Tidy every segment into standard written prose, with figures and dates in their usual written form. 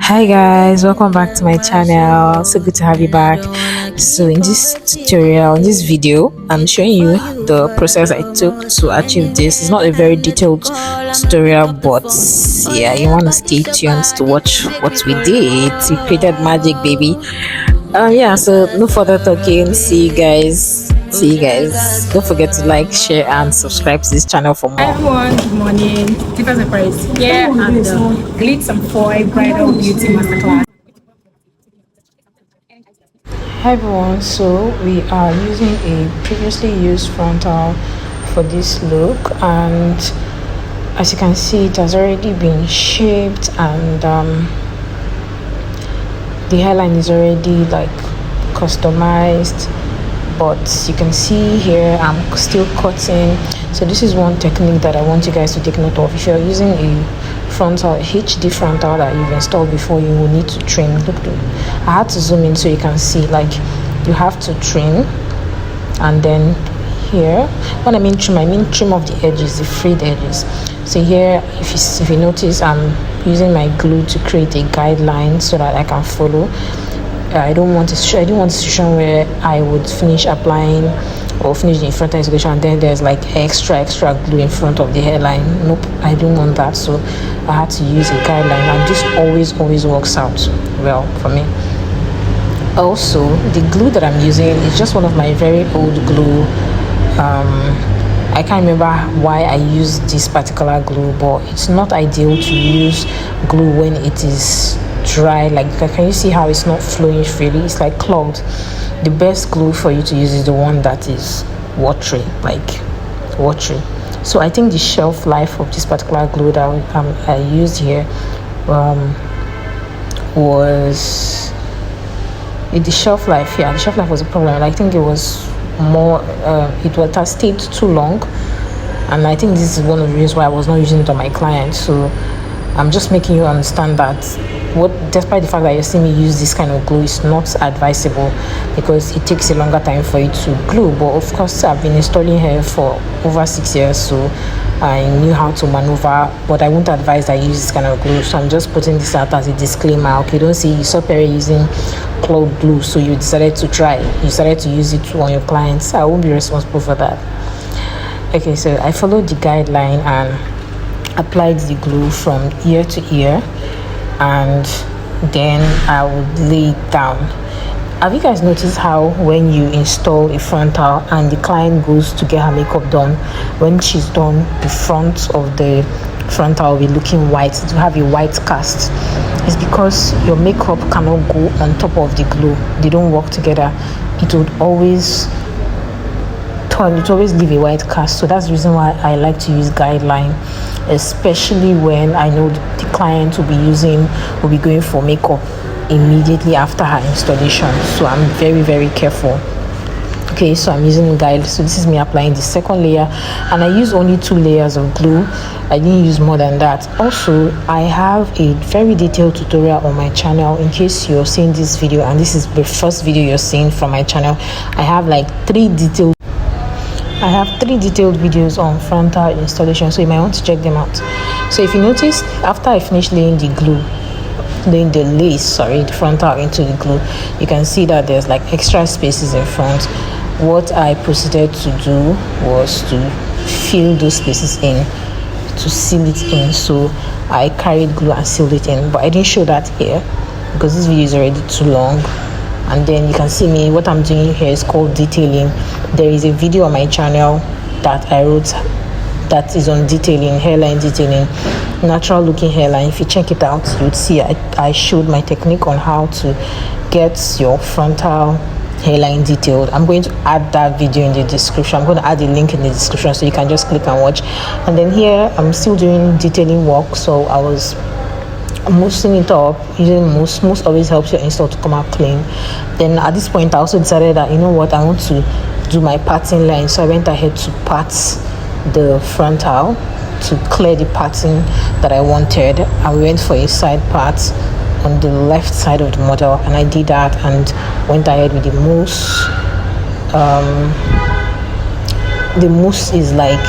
Hi guys, welcome back to my channel. So good to have you back. So in this tutorial, in this video, I'm showing you the process I took to achieve this. It's not a very detailed tutorial, but yeah, you want to stay tuned to watch what we did. We created magic, baby. Yeah, so no further talking. See you guys. Don't forget to like, share and subscribe to this channel for more. Hi everyone, good morning. Different Price here and Glitznfoy Bridal Beauty Masterclass. Hi everyone, so we are using a previously used frontal for this look, and as you can see it has already been shaped, and the hairline is already like customized, but you can see here I'm still cutting. So this is one technique that I want you guys to take note of. If you're using a frontal HD frontal that you've installed before, you will need to trim. Look, I had to zoom in so you can see, like, you have to trim. And then here, when I mean trim off the edges, the frayed edges. So here, if you notice, I'm using my glue to create a guideline so that I can follow. I didn't want a situation where I would finish applying or finish the frontal installation and then there's like extra glue in front of the hairline. Nope, I don't want that. So I had to use a guideline, and this always works out well for me. Also, the glue that I'm using is just one of my very old glue. I can't remember why I use this particular glue, but it's not ideal to use glue when it is dry. Like, can you see how it's not flowing freely? It's like clogged. The best glue for you to use is the one that is watery, like watery. So I think the shelf life of this particular glue that I used here was the shelf life. Yeah, the shelf life was a problem. I think it was more it has stayed too long, and I think this is one of the reasons why I was not using it on my clients. So I'm just making you understand that despite the fact that you see me use this kind of glue, is not advisable because it takes a longer time for you to glue. But of course, I've been installing hair for over 6 years, so I knew how to maneuver, but I wouldn't advise that you use this kind of glue. So I'm just putting this out as a disclaimer. Okay, don't say you saw Perry using cloth glue, so you decided to use it on your clients. I won't be responsible for that. Okay, so I followed the guideline and applied the glue from ear to ear, and then I would lay it down. Have you guys noticed how when you install a frontal and the client goes to get her makeup done, when she's done, the front of the frontal will be looking white, to have a white cast? It's because your makeup cannot go on top of the glue. They don't work together. It would always leave a white cast. So that's the reason why I like to use guideline, especially when I know the client will be going for makeup immediately after her installation. So I'm very careful. Okay, so I'm using guide. So this is me applying the second layer, and I use only 2 layers of glue. I didn't use more than that. Also, I have a very detailed tutorial on my channel. In case you're seeing this video and this is the first video you're seeing from my channel, I have like 3 detailed videos on frontal installation, so you might want to check them out. So if you notice, after I finished laying the frontal into the glue, you can see that there's like extra spaces in front. What I proceeded to do was to fill those spaces in, to seal it in. So I carried glue and sealed it in, but I didn't show that here because this video is already too long. And then you can see me, what I'm doing here is called detailing. There is a video on my channel that I wrote that is on detailing, hairline detailing, natural looking hairline. If you check it out, you'd see I showed my technique on how to get your frontal hairline detailed. I'm going to add that video in the description. I'm going to add a link in the description so you can just click and watch. And then here I'm still doing detailing work, so I was moosing it up. Using mousse always helps your install to come out clean. Then at this point I also decided that, you know what, I want to do my parting line, so I went ahead to part the frontal to clear the parting that I wanted. I went for a side part on the left side of the model, and I did that and went ahead with the mousse. The mousse is like,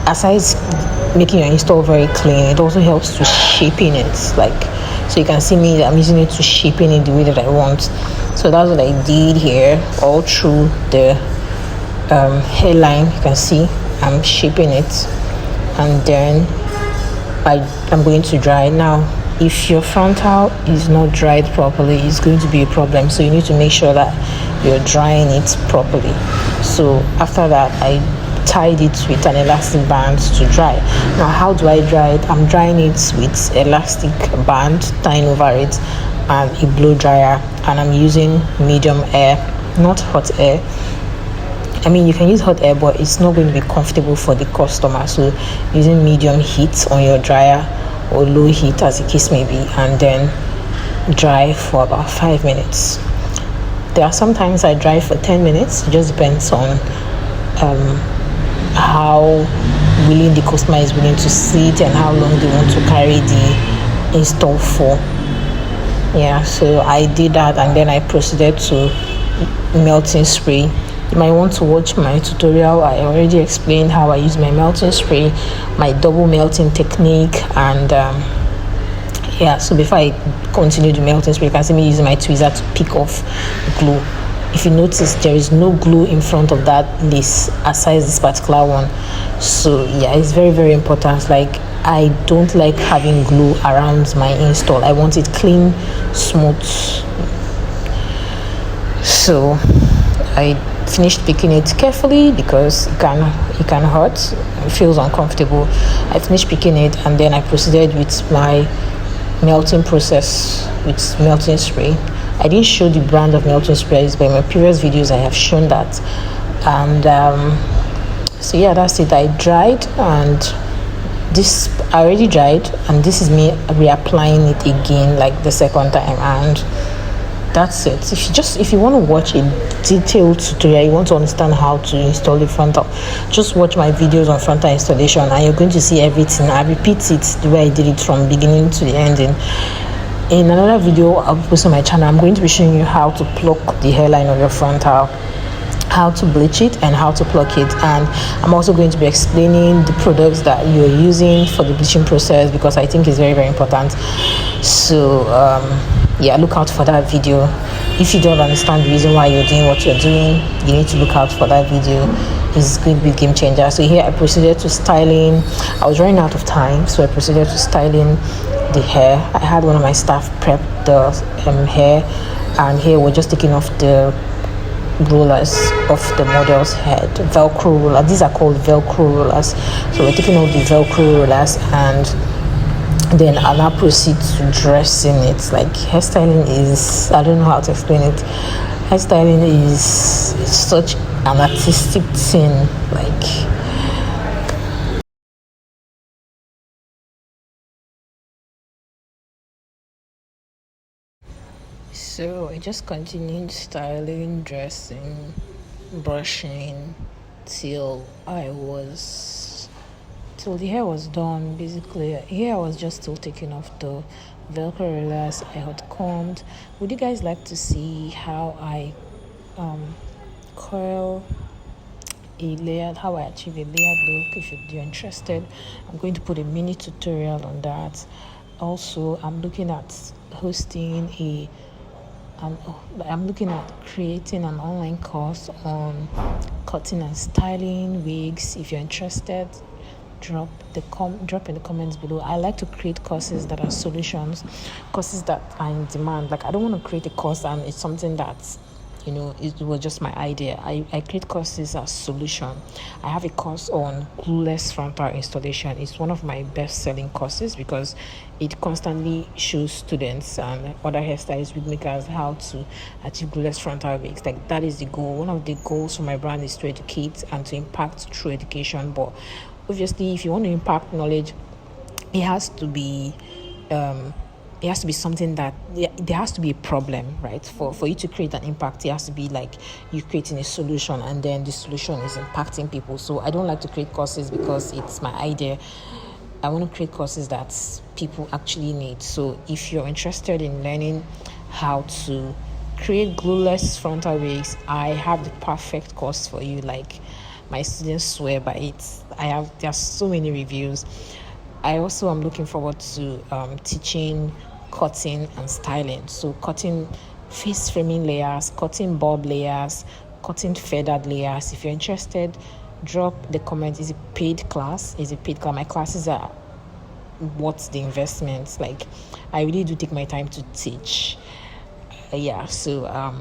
aside making your install very clean, it also helps to shaping it. Like, So you can see me that I'm using it to shaping it the way that I want. So that's what I did here all through the hairline. You can see I'm shaping it, and then I'm going to dry. Now if your frontal is not dried properly, it's going to be a problem, so you need to make sure that you're drying it properly. So after that, I tied it with an elastic band to dry. Now how do I dry it? I'm drying it with elastic band, tying over it, and a blow dryer, and I'm using medium air, not hot air. I mean, you can use hot air, but it's not going to be comfortable for the customer. So using medium heat on your dryer, or low heat as the case may be, and then dry for about 5 minutes. There are sometimes I dry for 10 minutes. It just depends on how willing the customer is willing to sit and how long they want to carry the install for. Yeah, so I did that, and then I proceeded to melting spray. You might want to watch my tutorial. I already explained how I use my melting spray, my double melting technique, and yeah. So before I continue the melting spray, you can see me using my tweezer to pick off glue. If you notice, there is no glue in front of that lace aside this particular one. So yeah, it's very, very important. Like, I don't like having glue around my install. I want it clean, smooth. So I finished picking it carefully because it can hurt. It feels uncomfortable. I finished picking it, and then I proceeded with my melting process with melting spray. I didn't show the brand of melting sprays, but in my previous videos I have shown that. And so yeah, that's it. I dried, and this I already dried, and this is me reapplying it again, like the second time, and that's it. If you want to watch a detailed tutorial, you want to understand how to install the frontal, just watch my videos on frontal installation, and you're going to see everything. I repeat it the way I did it from beginning to the ending. In another video I'll post on my channel, I'm going to be showing you how to pluck the hairline of your frontal, how to bleach it, and how to pluck it. And I'm also going to be explaining the products that you're using for the bleaching process, because I think it's very, very important. So yeah, look out for that video. If you don't understand the reason why you're doing what you're doing, you need to look out for that video. It's going to be a game changer. So here I proceeded to styling. I was running out of time, so I proceeded to styling the hair. I had one of my staff prep the hair, and here we're just taking off the rollers of the model's head, velcro roller. These are called velcro rollers. So we're taking off the velcro rollers, and then I'll now proceed to dressing it. Like, hairstyling is, I don't know how to explain it. Hairstyling is such an artistic thing. Like, so I just continued styling, dressing, brushing till the hair was done. Basically here I was just still taking off the velcro rollers. I had combed. Would you guys like to see how I curl a layered, how I achieve a layered look? If you're interested, I'm going to put a mini tutorial on that. Also, I'm looking at I'm looking at creating an online course on cutting and styling wigs. If you're interested, drop in the comments below. I like to create courses that are solutions, courses that are in demand. Like, I don't want to create a course and it's something that's, it was just my idea. I create courses as solution. I have a course on glueless frontal installation. It's one of my best-selling courses because it constantly shows students and other hairstylists, wig makers, how to achieve glueless frontal wigs. Like, that is the goal. One of the goals for my brand is to educate and to impact through education. But obviously, if you want to impact knowledge, it has to be something that there has to be a problem, right? For you to create an impact, it has to be like you creating a solution, and then the solution is impacting people. So I don't like to create courses because it's my idea. I want to create courses that people actually need. So if you're interested in learning how to create glueless frontal wigs, I have the perfect course for you. Like, my students swear by it. There are so many reviews. I also am looking forward to teaching cutting and styling. So cutting face framing layers, cutting bob layers, cutting feathered layers. If you're interested, drop the comment. Is it paid class? Is it paid class? My classes are what's the investment. Like, I really do take my time to teach. So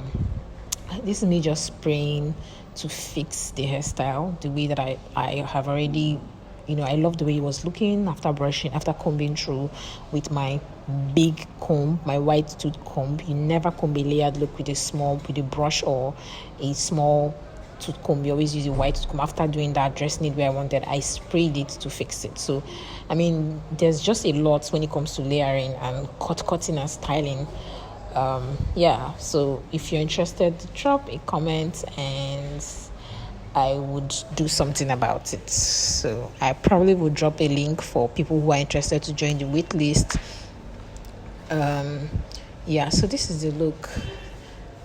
this is me just spraying to fix the hairstyle the way that I have already, I love the way it was looking after brushing, after combing through with my big comb, my white tooth comb. You never comb a layered look with a brush or a small tooth comb. You always use a white tooth comb. After doing that, dressing it where I wanted, I sprayed it to fix it. So there's just a lot when it comes to layering and cutting and styling. So if you're interested, drop a comment and I would do something about it. So I probably would drop a link for people who are interested to join the wait list. So this is the look.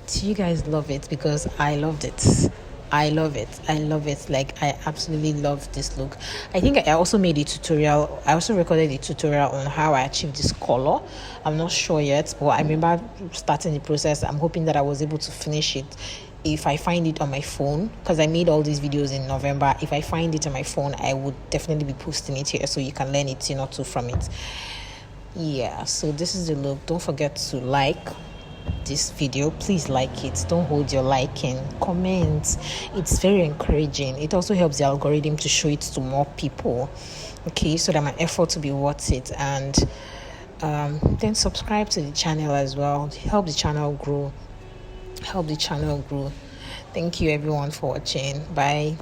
Do you guys love it? Because I loved it. I love it. Like, I absolutely love this look. I think I also made a tutorial. I also recorded a tutorial on how I achieved this color. I'm not sure yet, but I remember starting the process. I'm hoping that I was able to finish it. If I find it on my phone, because I made all these videos in November, if I find it on my phone, I would definitely be posting it here so you can learn it, too, from it. So this is the look. Don't forget to like this video. Please like it. Don't hold your liking. Comment. It's very encouraging. It also helps the algorithm to show it to more people, so that my effort will be worth it. And then subscribe to the channel as well. Help the channel grow. Thank you everyone for watching. Bye.